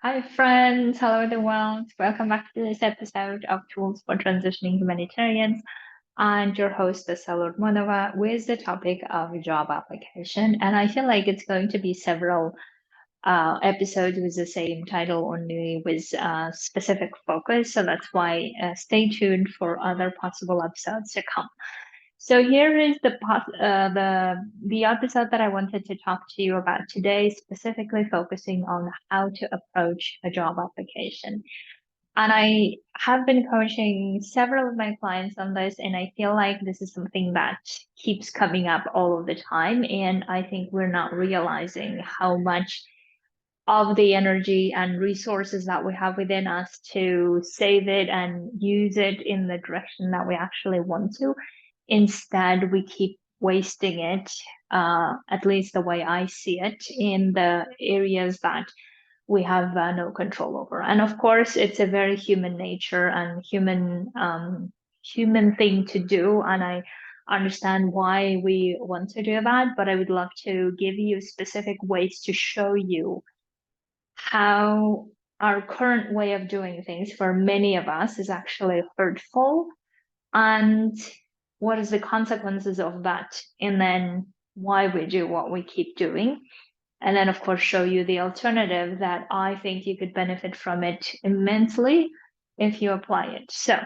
Hi, friends. Hello, the world. Welcome back to this episode of Tools for Transitioning Humanitarians. I'm your host, Salud Monova, with the topic of job application. And I feel like it's going to be several episodes with the same title, only with specific focus. So that's why stay tuned for other possible episodes to come. So here is the episode that I wanted to talk to you about today, specifically focusing on how to approach a job application. And I have been coaching several of my clients on this, and I feel like this is something that keeps coming up all of the time. And I think we're not realizing how much of the energy and resources that we have within us to save it and use it in the direction that we actually want to. Instead, we keep wasting it, at least the way I see it, in the areas that we have no control over. And of course, it's a very human nature and human thing to do. And I understand why we want to do that, but I would love to give you specific ways to show you how our current way of doing things for many of us is actually hurtful and what is the consequences of that, and then why we do what we keep doing, and then of course show you the alternative that I think you could benefit from it immensely if you apply it. So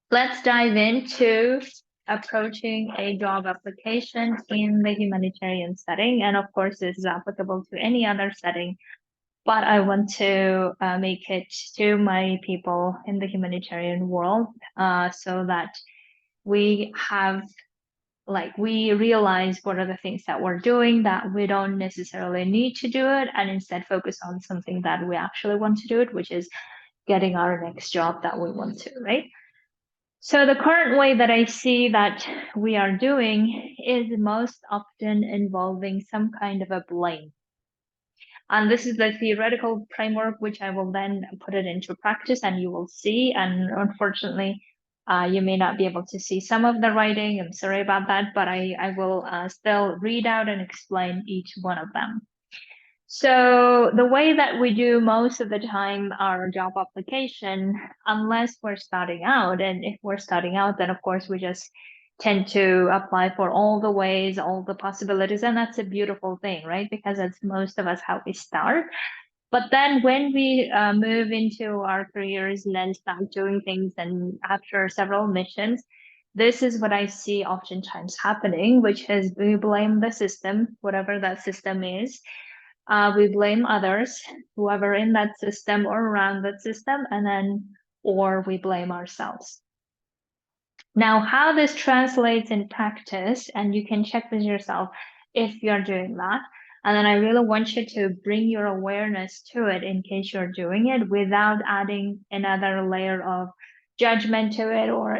let's dive into approaching a job application in the humanitarian setting, and of course this is applicable to any other setting, but I want to make it to my people in the humanitarian world, so that we have, like, we realize what are the things that we're doing that we don't necessarily need to do it, and instead focus on something that we actually want to do it, which is getting our next job that we want to, right? So the current way that I see that we are doing is most often involving some kind of a blame. And this is the theoretical framework, which I will then put it into practice and you will see. And unfortunately, you may not be able to see some of the writing. I'm sorry about that, but I will still read out and explain each one of them. So the way that we do most of the time our job application, unless we're starting out, and if we're starting out, then of course we just tend to apply for all the ways, all the possibilities, and that's a beautiful thing, right? Because that's most of us how we start. But then when we move into our careers and then start doing things, and after several missions, this is what I see oftentimes happening, which is we blame the system, whatever that system is. We blame others, whoever in that system or around that system, and then, or we blame ourselves. Now, how this translates in practice, and you can check with yourself if you're doing that. And then I really want you to bring your awareness to it in case you're doing it without adding another layer of judgment to it, or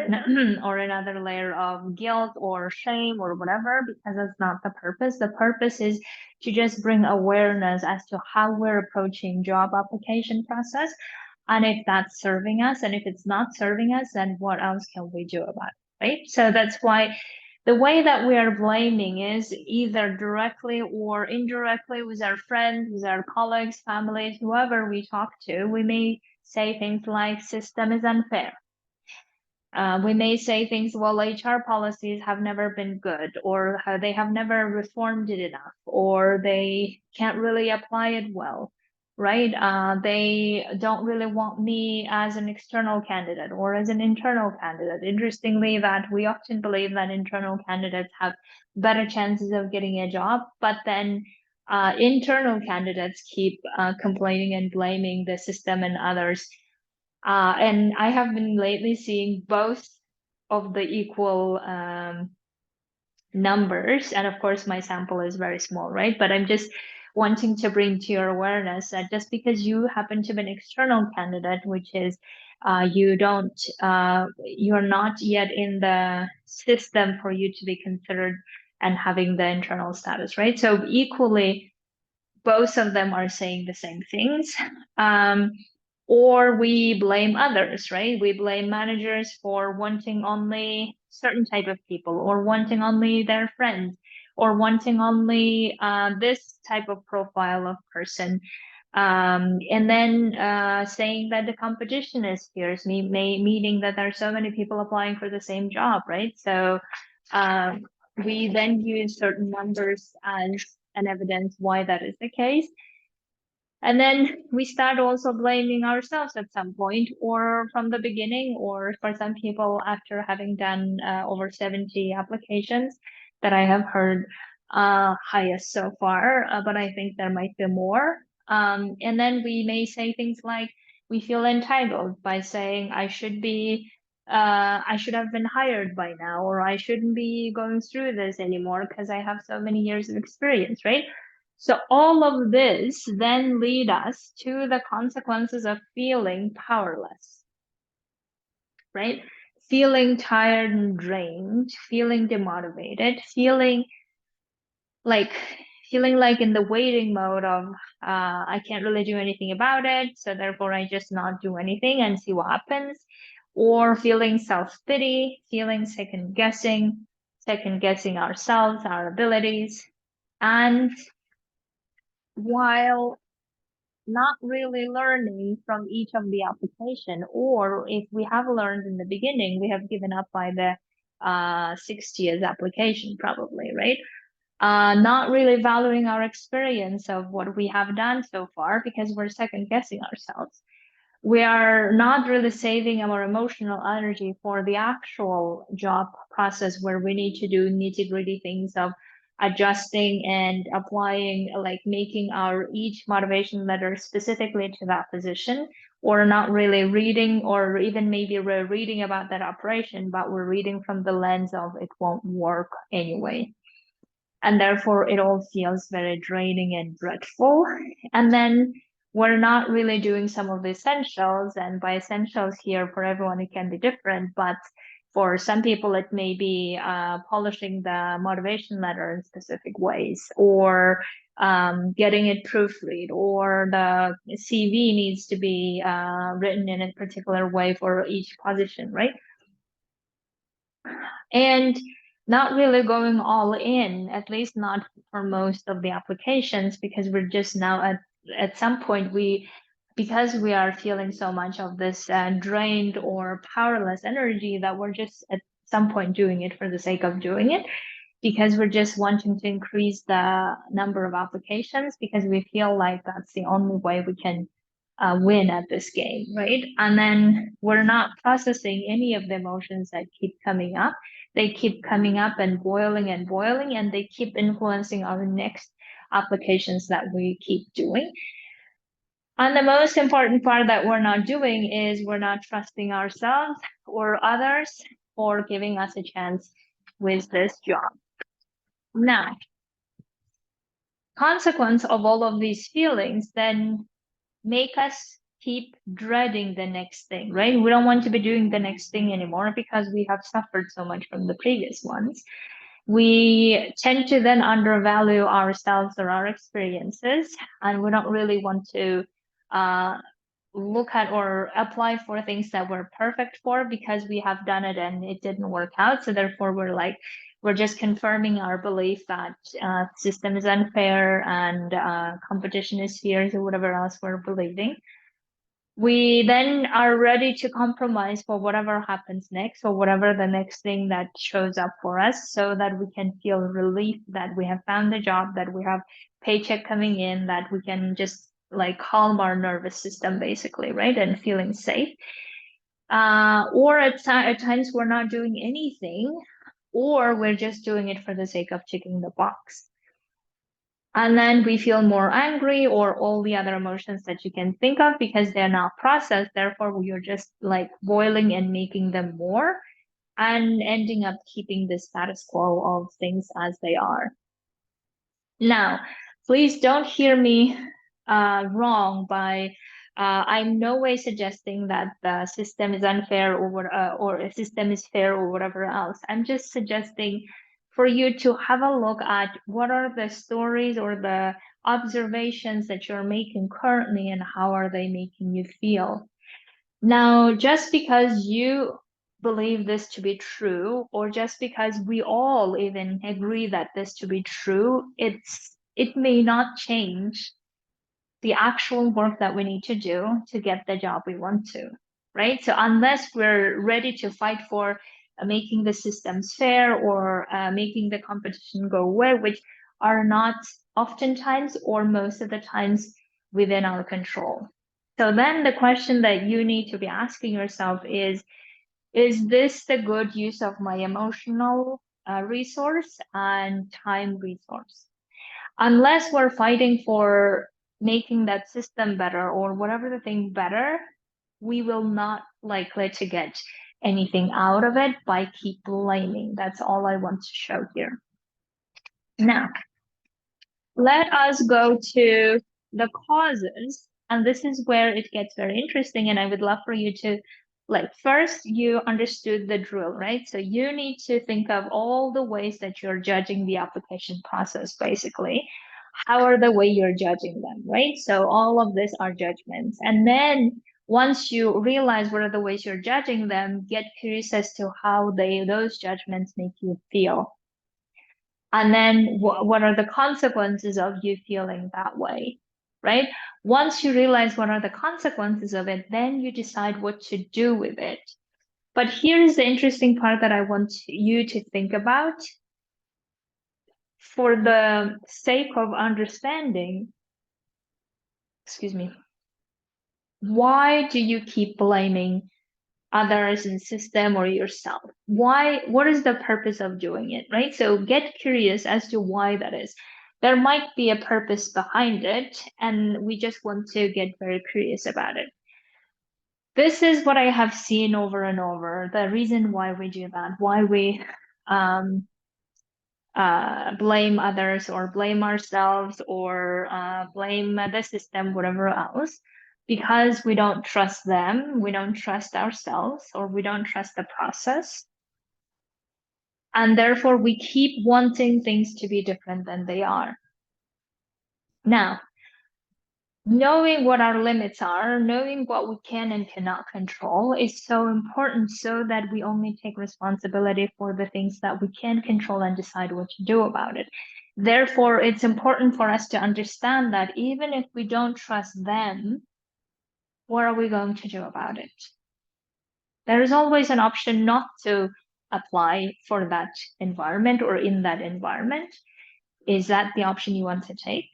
or another layer of guilt or shame or whatever, because that's not the purpose. The purpose is to just bring awareness as to how we're approaching job application process, and if that's serving us, and if it's not serving us, then what else can we do about it, right? So that's why the way that we are blaming is either directly or indirectly with our friends, with our colleagues, families, whoever we talk to. We may say things like system is unfair. We may say things, well, HR policies have never been good, or they have never reformed it enough, or they can't really apply it well, right? They don't really want me as an external candidate or as an internal candidate. Interestingly, that we often believe that internal candidates have better chances of getting a job, but then internal candidates keep complaining and blaming the system and others, and I have been lately seeing both of the equal numbers. And of course, my sample is very small, right? But I'm just wanting to bring to your awareness that just because you happen to be an external candidate, which is you're not yet in the system for you to be considered and having the internal status, right? So equally, both of them are saying the same things. Or we blame others, right? We blame managers for wanting only certain type of people, or wanting only their friends, or wanting only this type of profile of person. And then saying that the competition is fierce, meaning that there are so many people applying for the same job, right? So um, we then use certain numbers as an evidence why that is the case. And then we start also blaming ourselves at some point, or from the beginning, or for some people after having done over 70 applications that I have heard highest so far, but I think there might be more. And then we may say things like, we feel entitled by saying, I should have been hired by now, or I shouldn't be going through this anymore because I have so many years of experience, right? So all of this then lead us to the consequences of feeling powerless, right? Feeling tired and drained, feeling demotivated, like feeling like in the waiting mode of I can't really do anything about it, so therefore I just not do anything and see what happens, or feeling self-pity, feeling second guessing ourselves, our abilities, and while not really learning from each of the application, or if we have learned in the beginning, we have given up by the 60th application probably, right? Not really valuing our experience of what we have done so far because we're second guessing ourselves. We are not really saving our emotional energy for the actual job process where we need to do nitty-gritty things of adjusting and applying, like making our each motivation letter specifically to that position, or not really reading, or even maybe we're reading about that operation, but we're reading from the lens of it won't work anyway, and therefore it all feels very draining and dreadful. And then we're not really doing some of the essentials, and by essentials here, for everyone it can be different, but for some people it may be polishing the motivation letter in specific ways, or getting it proofread, or the CV needs to be written in a particular way for each position, right? And not really going all in, at least not for most of the applications, because we're just now at some point because we are feeling so much of this drained or powerless energy, that we're just at some point doing it for the sake of doing it, because we're just wanting to increase the number of applications because we feel like that's the only way we can win at this game, right? And then we're not processing any of the emotions that keep coming up. They keep coming up and boiling, and they keep influencing our next applications that we keep doing. And the most important part that we're not doing is we're not trusting ourselves or others for giving us a chance with this job. Now, consequence of all of these feelings then make us keep dreading the next thing, right? We don't want to be doing the next thing anymore because we have suffered so much from the previous ones. We tend to then undervalue ourselves or our experiences, and we don't really want to uh, look at or apply for things that we're perfect for because we have done it and it didn't work out. So therefore, we're just confirming our belief that system is unfair and competition is fierce or whatever else we're believing. We then are ready to compromise for whatever happens next, or whatever the next thing that shows up for us, so that we can feel relief that we have found the job, that we have paycheck coming in, that we can just like calm our nervous system basically, right? And feeling safe. Or at times we're not doing anything, or we're just doing it for the sake of ticking the box. And then we feel more angry, or all the other emotions that you can think of, because they're not processed. Therefore, we are just like boiling and making them more, and ending up keeping the status quo of things as they are. Now, please don't hear me wrong by I'm no way suggesting that the system is unfair, or a system is fair, or whatever else. I'm just suggesting for you to have a look at what are the stories or the observations that you're making currently, and how are they making you feel. Now, just because you believe this to be true, or just because we all even agree that this to be true, it may not change the actual work that we need to do to get the job we want to, right? So unless we're ready to fight for making the systems fair or making the competition go away, which are not oftentimes or most of the times within our control. So then the question that you need to be asking yourself is this the good use of my emotional resource and time resource? Unless we're fighting for making that system better or whatever the thing better, we will not likely to get anything out of it by keep blaming. That's all I want to show here. Now, let us go to the causes. And this is where it gets very interesting. And I would love for you to, like, first you understood the drill, right? So you need to think of all the ways that you're judging the application process, basically. How are the way you're judging them, right? So all of these are judgments. And then once you realize what are the ways you're judging them, get curious as to how those judgments make you feel. And then what are the consequences of you feeling that way, right? Once you realize what are the consequences of it, then you decide what to do with it. But here's the interesting part that I want you to think about. For the sake of understanding, excuse me, why do you keep blaming others in system or yourself? What is the purpose of doing it, right? So get curious as to why that is. There might be a purpose behind it, and we just want to get very curious about it. This is what I have seen over and over, the reason why we do that, why we um, blame others or blame ourselves or blame the system, whatever else, because we don't trust them, we don't trust ourselves, or we don't trust the process. And therefore, we keep wanting things to be different than they are. Now, knowing what our limits are, knowing what we can and cannot control is so important so that we only take responsibility for the things that we can control and decide what to do about it. Therefore, it's important for us to understand that even if we don't trust them, what are we going to do about it? There is always an option not to apply for that environment or in that environment. Is that the option you want to take?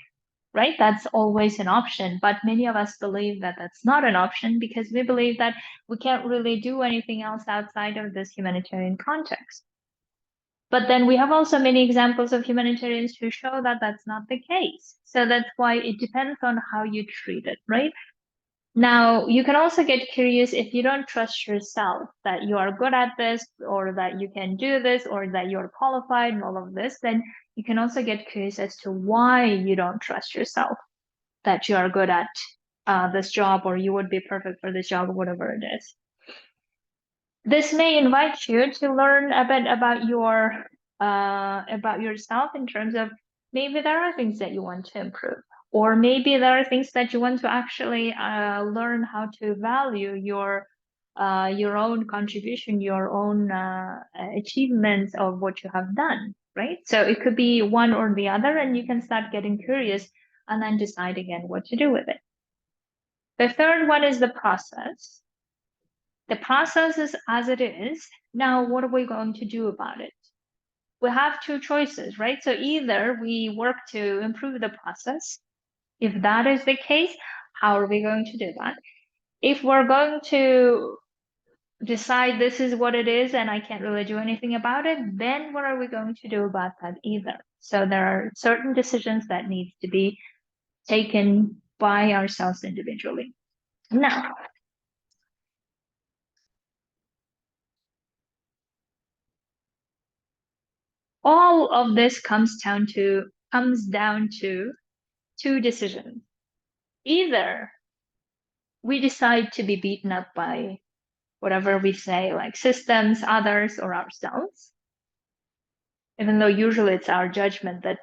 Right? That's always an option. But many of us believe that that's not an option because we believe that we can't really do anything else outside of this humanitarian context. But then we have also many examples of humanitarians who show that that's not the case. So that's why it depends on how you treat it, right? Now, you can also get curious if you don't trust yourself that you are good at this or that you can do this or that you're qualified and all of this, then you can also get curious as to why you don't trust yourself that you are good at this job or you would be perfect for this job or whatever it is. This may invite you to learn a bit about yourself in terms of maybe there are things that you want to improve, or maybe there are things that you want to actually learn how to value your own contribution, your own achievements of what you have done, right? So it could be one or the other, and you can start getting curious and then decide again what to do with it. The third one is the process. The process is as it is. Now, what are we going to do about it? We have two choices, right? So either we work to improve the process. If that is the case, how are we going to do that? If we're going to decide this is what it is and I can't really do anything about it, then what are we going to do about that either? So there are certain decisions that need to be taken by ourselves individually. Now, all of this comes down to two decisions. Either we decide to be beaten up by whatever we say, like systems, others, or ourselves, even though usually it's our judgment that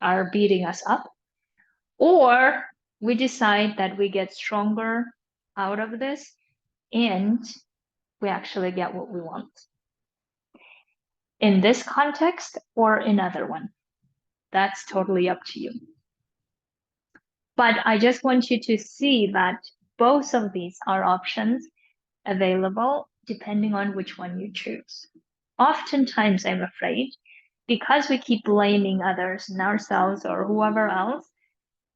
are beating us up, or we decide that we get stronger out of this and we actually get what we want. In this context or another one, that's totally up to you. But I just want you to see that both of these are options available depending on which one you choose. Oftentimes, I'm afraid, because we keep blaming others and ourselves or whoever else,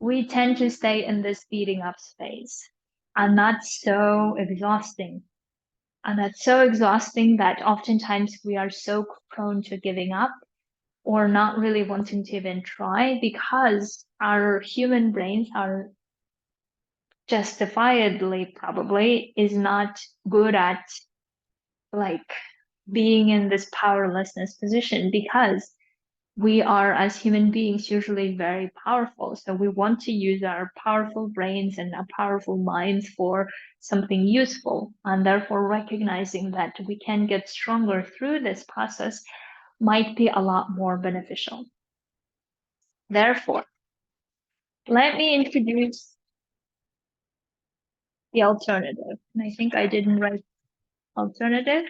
we tend to stay in this beating up space. And that's so exhausting. And that's so exhausting that oftentimes we are so prone to giving up or not really wanting to even try because our human brains are justifiably probably is not good at like being in this powerlessness position because we are as human beings usually very powerful. So we want to use our powerful brains and our powerful minds for something useful. And therefore recognizing that we can get stronger through this process might be a lot more beneficial. Therefore, let me introduce the alternative. And I think I didn't write alternative.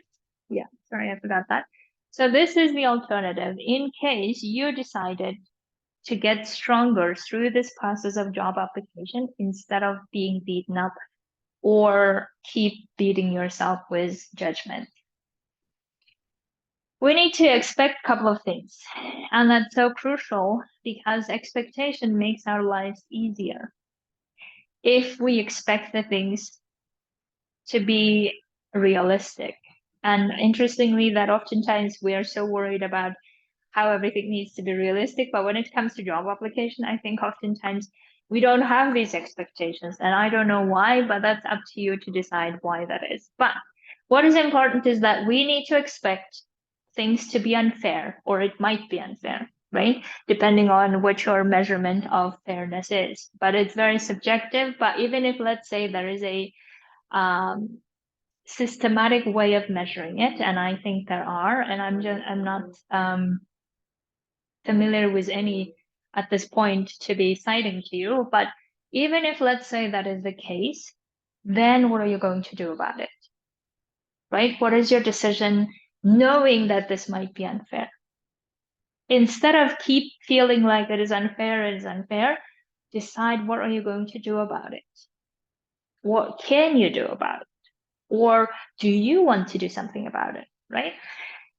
Yeah, sorry, I forgot that. So this is the alternative in case you decided to get stronger through this process of job application instead of being beaten up or keep beating yourself with judgment. We need to expect a couple of things, and that's so crucial because expectation makes our lives easier. If we expect the things to be realistic, and interestingly, that oftentimes we are so worried about how everything needs to be realistic. But when it comes to job application, I think oftentimes we don't have these expectations. And I don't know why, but that's up to you to decide why that is. But what is important is that we need to expect things to be unfair, or it might be unfair, right? Depending on what your measurement of fairness is. But it's very subjective. But even if, let's say, there is a systematic way of measuring it, and I think there are, and I'm not familiar with any at this point to be citing to you, but even if let's say that is the case, then what are you going to do about it? Right? What is your decision knowing that this might be unfair? Instead of keep feeling like it is unfair, decide what are you going to do about it? What can you do about it? Or do you want to do something about it? Right?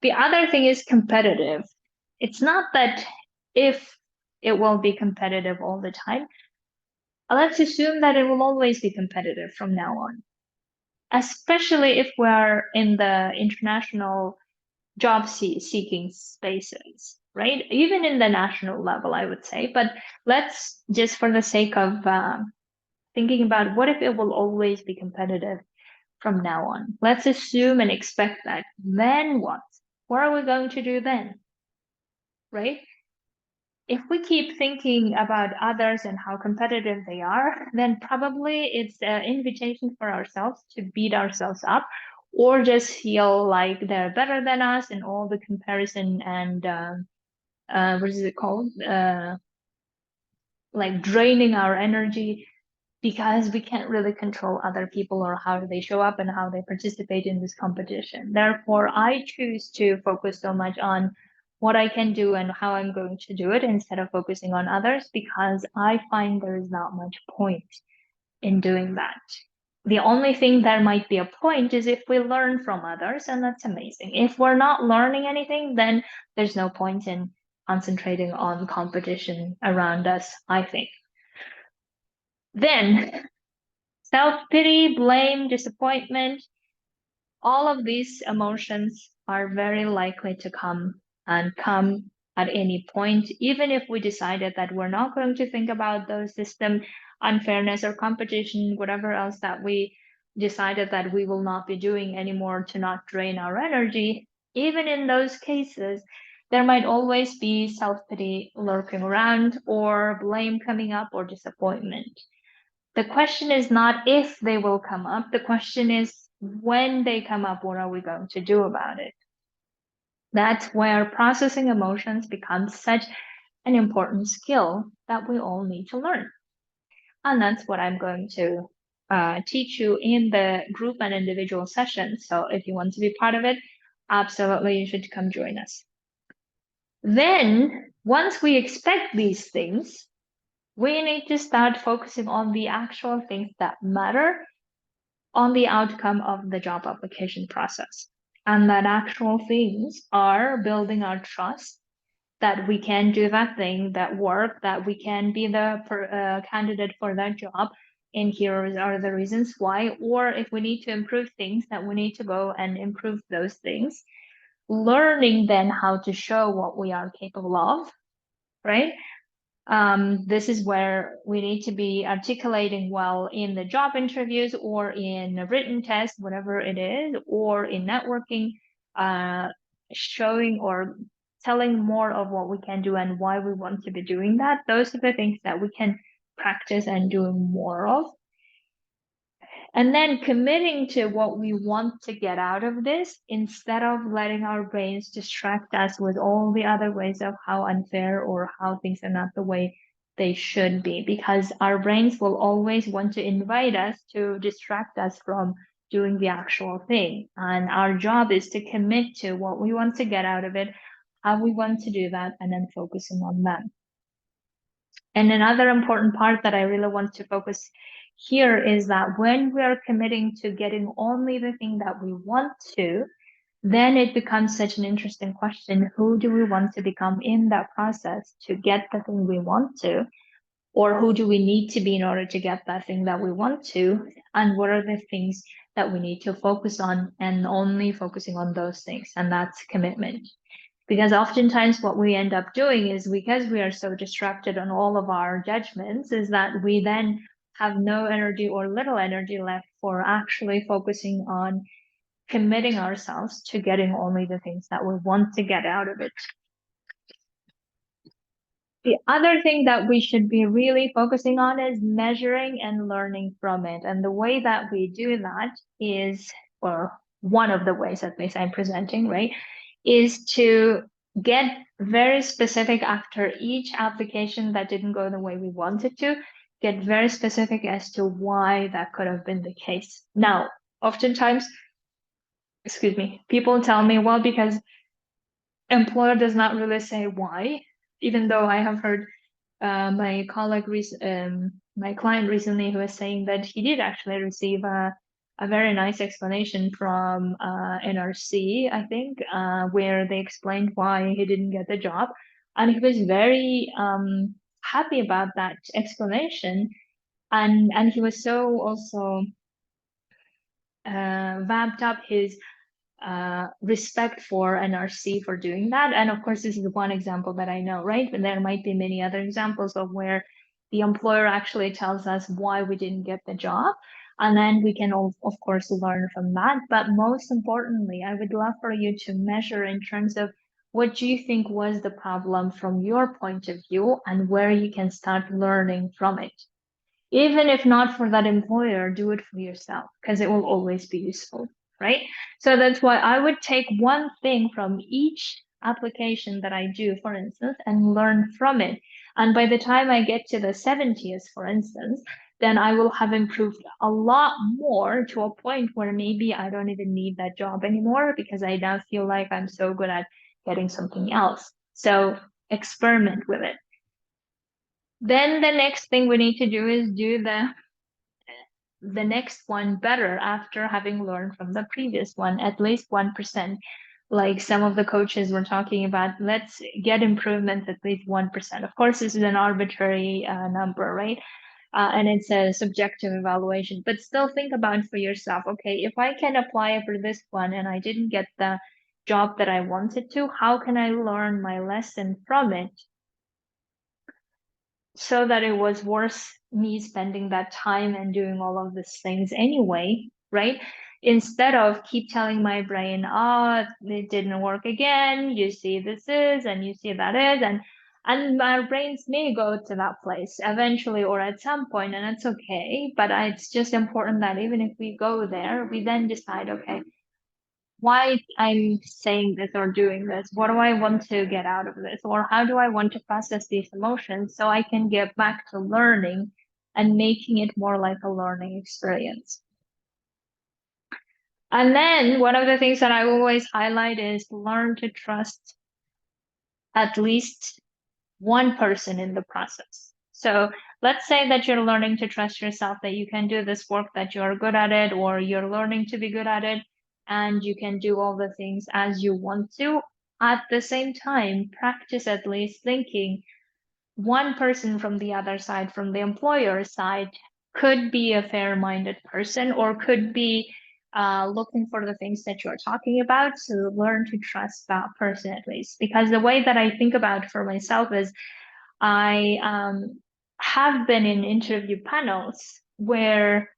The other thing is competitive. It's not that if it will be competitive all the time. Let's assume that it will always be competitive from now on, especially if we're in the international job seeking spaces, right? Even in the national level, I would say. But let's just for the sake of thinking about what if it will always be competitive from now on? Let's assume and expect that. Then what? What are we going to do then? Right? If we keep thinking about others and how competitive they are, then probably it's an invitation for ourselves to beat ourselves up or just feel like they're better than us and all the comparison and what is it called? Like draining our energy because we can't really control other people or how they show up and how they participate in this competition. Therefore, I choose to focus so much on what I can do and how I'm going to do it instead of focusing on others because I find there is not much point in doing that. The only thing that might be a point is if we learn from others, and that's amazing. If we're not learning anything, then there's no point in concentrating on competition around us, I think. Then self-pity, blame, disappointment, all of these emotions are very likely to come and come at any point, even if we decided that we're not going to think about those system unfairness or competition, whatever else that we decided that we will not be doing anymore to not drain our energy. Even in those cases, there might always be self-pity lurking around or blame coming up or disappointment. The question is not if they will come up. The question is when they come up, what are we going to do about it? That's where processing emotions becomes such an important skill that we all need to learn. And that's what I'm going to teach you in the group and individual sessions. So if you want to be part of it, absolutely you should come join us. Then once we expect these things, We need to start focusing on the actual things that matter on the outcome of the job application process. And that actual things are building our trust that we can do that thing, that work, that we can be the candidate for that job. And here are the reasons why. Or if we need to improve things, that we need to go and improve those things. Learning then how to show what we are capable of, right? This is where we need to be articulating well in the job interviews or in a written test, whatever it is, or in networking, showing or telling more of what we can do and why we want to be doing that. Those are the things that we can practice and do more of. And then committing to what we want to get out of this instead of letting our brains distract us with all the other ways of how unfair or how things are not the way they should be, because our brains will always want to invite us to distract us from doing the actual thing. And our job is to commit to what we want to get out of it, how we want to do that, and then focusing on that. And another important part that I really want to focus here is that when we are committing to getting only the thing that we want to, then it becomes such an interesting question. Who do we want to become in that process to get the thing we want to? Or who do we need to be in order to get that thing that we want to? And what are the things that we need to focus on, and only focusing on those things? And that's commitment. Because oftentimes what we end up doing is, because we are so distracted on all of our judgments, is that we then have no energy or little energy left for actually focusing on committing ourselves to getting only the things that we want to get out of it. The other thing that we should be really focusing on is measuring and learning from it. And the way that we do that is, or one of the ways at least I'm presenting, right, is to get very specific after each application that didn't go the way we wanted to, get very specific as to why that could have been the case. Now, oftentimes, excuse me, people tell me, well, because employer does not really say why, even though I have heard my colleague, my client recently, who was saying that he did actually receive a very nice explanation from NRC, I think, where they explained why he didn't get the job. And he was very happy about that explanation. And he was so also vamped up his respect for NRC for doing that. And of course, this is one example that I know, right? But there might be many other examples of where the employer actually tells us why we didn't get the job. And then we can, of course, learn from that. But most importantly, I would love for you to measure in terms of what do you think was the problem from your point of view, and where you can start learning from it. Even if not for that employer, do it for yourself, because it will always be useful, right? So that's why I would take one thing from each application that I do, for instance, and learn from it. And by the time I get to the 70th, for instance, then I will have improved a lot more, to a point where maybe I don't even need that job anymore, because I now feel like I'm so good at getting something else. So experiment with it. Then the next thing we need to do is do the next one better after having learned from the previous one, at least 1%. Like some of the coaches were talking about, let's get improvements at least 1%. Of course, this is an arbitrary number, right? And it's a subjective evaluation, but still think about for yourself, okay, if I can apply for this one and I didn't get the job that I wanted to, how can I learn my lesson from it so that it was worth me spending that time and doing all of these things anyway, right? Instead of keep telling my brain, oh, it didn't work again, you see this is, and you see that is, and our brains may go to that place eventually or at some point, and it's okay. But it's just important that even if we go there, we then decide, okay, why I'm saying this or doing this. What do I want to get out of this? Or how do I want to process these emotions so I can get back to learning and making it more like a learning experience. And then one of the things that I always highlight is learn to trust at least one person in the process. So let's say that you're learning to trust yourself, that you can do this work, that you're good at it, or you're learning to be good at it, and you can do all the things as you want to. At the same time, practice at least thinking one person from the other side, from the employer side, could be a fair-minded person or could be looking for the things that you're talking about. So learn to trust that person at least. Because the way that I think about for myself is I have been in interview panels where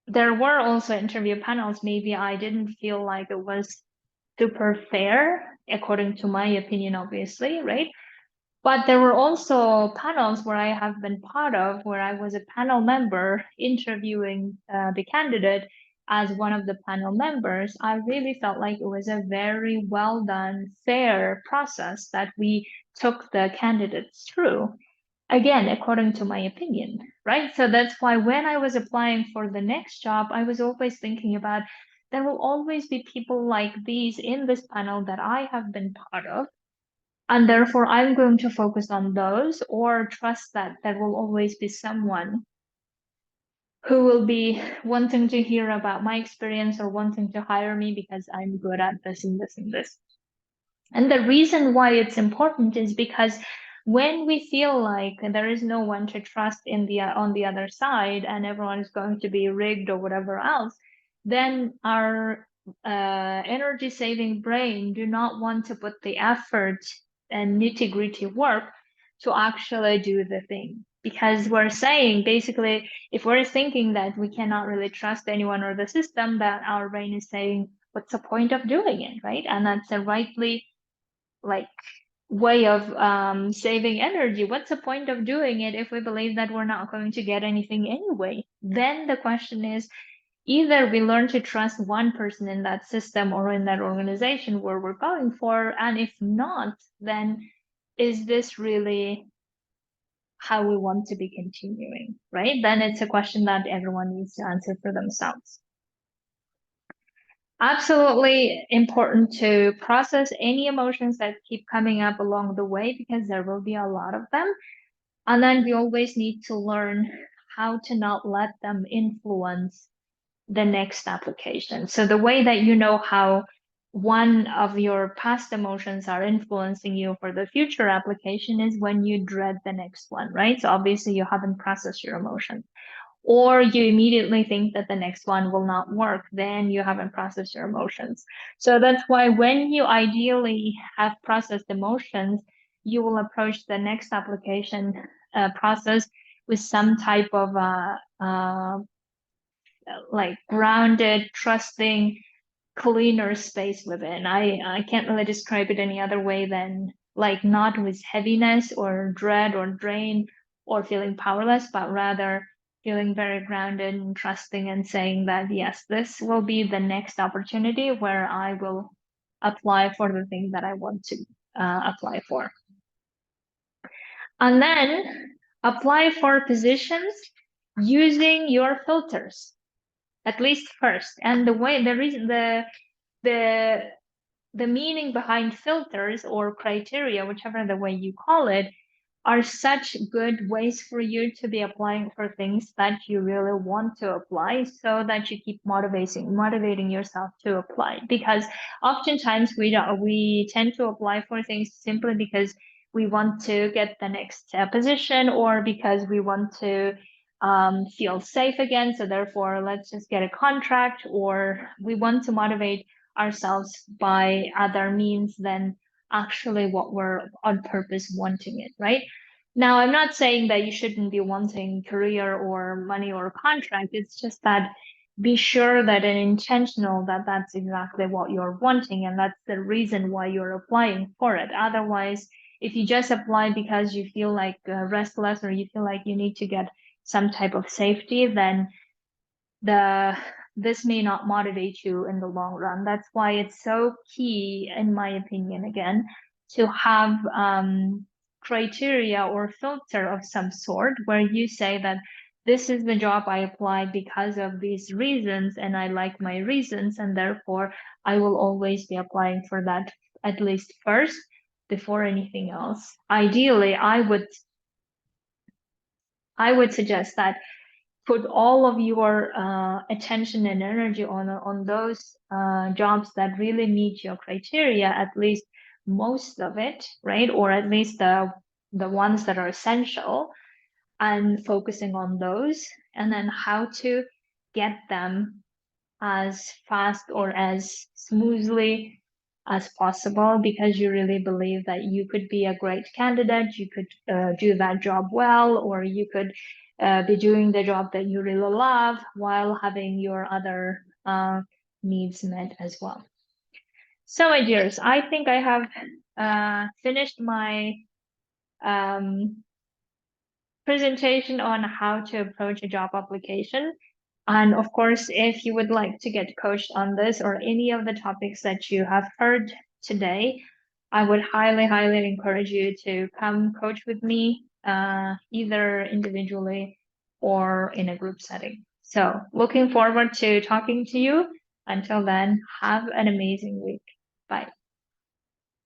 there were also interview panels. Maybe I didn't feel like it was super fair, according to my opinion, obviously, right? But there were also panels where I have been part of, where I was a panel member interviewing the candidate as one of the panel members. I really felt like it was a very well done, fair process that we took the candidates through. Again, according to my opinion, right? So that's why when I was applying for the next job, I was always thinking about there will always be people like these in this panel that I have been part of, and therefore, I'm going to focus on those or trust that there will always be someone who will be wanting to hear about my experience or wanting to hire me because I'm good at this and this and this. And the reason why it's important is because when we feel like there is no one to trust in the on the other side and everyone is going to be rigged or whatever else, then our energy saving brain do not want to put the effort and nitty gritty work to actually do the thing. Because we're saying basically, if we're thinking that we cannot really trust anyone or the system, that our brain is saying, what's the point of doing it, right? And that's a rightly like way of saving energy. What's the point of doing it if we believe that we're not going to get anything anyway? Then the question is either we learn to trust one person in that system or in that organization where we're going for, and if not, then is this really how we want to be continuing, right? Then it's a question that everyone needs to answer for themselves. Absolutely important to process any emotions that keep coming up along the way because there will be a lot of them. And then we always need to learn how to not let them influence the next application. So the way that you know how one of your past emotions are influencing you for the future application is when you dread the next one, right? So obviously you haven't processed your emotion or you immediately think that the next one will not work, then you haven't processed your emotions. So that's why when you ideally have processed emotions, you will approach the next application process with some type of like grounded, trusting, cleaner space within. I can't really describe it any other way than like not with heaviness or dread or drain or feeling powerless, but rather feeling very grounded and trusting and saying that yes, this will be the next opportunity where I will apply for the thing that I want to apply for. And then apply for positions using your filters, at least first. And the the meaning behind filters or criteria, whichever the way you call it, are such good ways for you to be applying for things that you really want to apply so that you keep motivating yourself to apply. Because oftentimes we tend to apply for things simply because we want to get the next position or because we want to feel safe again. So therefore, let's just get a contract, or we want to motivate ourselves by other means than actually what we're on purpose wanting it, right? Now, I'm not saying that you shouldn't be wanting career or money or contract. It's just that be sure that and intentional that that's exactly what you're wanting and that's the reason why you're applying for it. Otherwise, if you just apply because you feel like restless or you feel like you need to get some type of safety, then this may not motivate you in the long run. That's why it's so key, in my opinion, again, to have criteria or filter of some sort where you say that this is the job I applied because of these reasons and I like my reasons and therefore I will always be applying for that at least first before anything else. Ideally, I would I would suggest that put all of your attention and energy on those jobs that really meet your criteria, at least most of it, right? Or at least the ones that are essential, and focusing on those, and then how to get them as fast or as smoothly as possible, because you really believe that you could be a great candidate, you could do that job well, or you could be doing the job that you really love while having your other needs met as well. So, my dears, I think I have finished my um, presentation on how to approach a job application. And of course, if you would like to get coached on this or any of the topics that you have heard today, I would highly, highly encourage you to come coach with me, either individually or in a group setting. So looking forward to talking to you. Until then, have an amazing week. Bye.